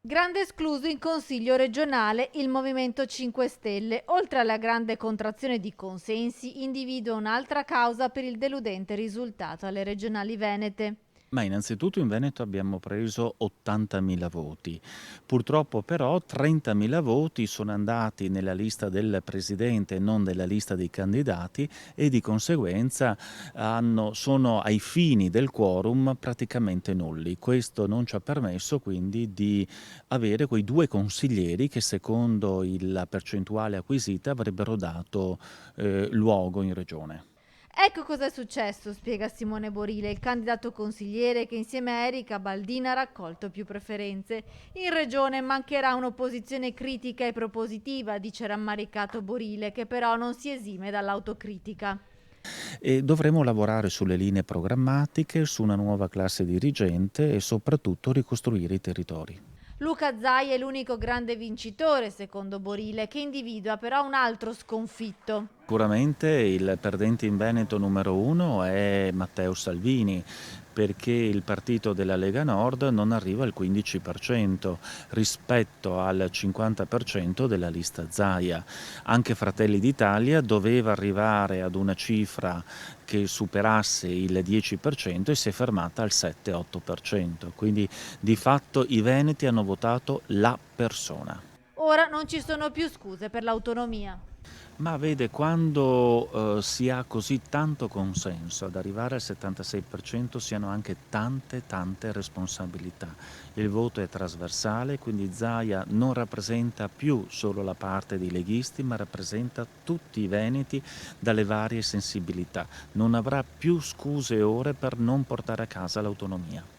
Grande escluso in Consiglio regionale il Movimento 5 Stelle. Oltre alla grande contrazione di consensi, individua un'altra causa per il deludente risultato alle regionali venete. Ma innanzitutto in Veneto abbiamo preso 80.000 voti. Purtroppo però 30.000 voti sono andati nella lista del presidente e non nella lista dei candidati e di conseguenza sono ai fini del quorum praticamente nulli. Questo non ci ha permesso quindi di avere quei due consiglieri che secondo la percentuale acquisita avrebbero dato luogo in regione. Ecco cosa è successo, spiega Simone Borile, il candidato consigliere che insieme a Erika Baldina ha raccolto più preferenze. In regione mancherà un'opposizione critica e propositiva, dice rammaricato Borile, che però non si esime dall'autocritica. E dovremo lavorare sulle linee programmatiche, su una nuova classe dirigente e soprattutto ricostruire i territori. Luca Zai è l'unico grande vincitore, secondo Borile, che individua però un altro sconfitto. Sicuramente il perdente in Veneto numero uno è Matteo Salvini, perché il partito della Lega Nord non arriva al 15% rispetto al 50% della lista Zaia. Anche Fratelli d'Italia doveva arrivare ad una cifra che superasse il 10% e si è fermata al 7-8%. Quindi di fatto i veneti hanno votato la persona. Ora non ci sono più scuse per l'autonomia. Ma vede, quando si ha così tanto consenso, ad arrivare al 76% si hanno anche tante responsabilità. Il voto è trasversale, quindi Zaia non rappresenta più solo la parte dei leghisti, ma rappresenta tutti i veneti dalle varie sensibilità. Non avrà più scuse ore per non portare a casa l'autonomia.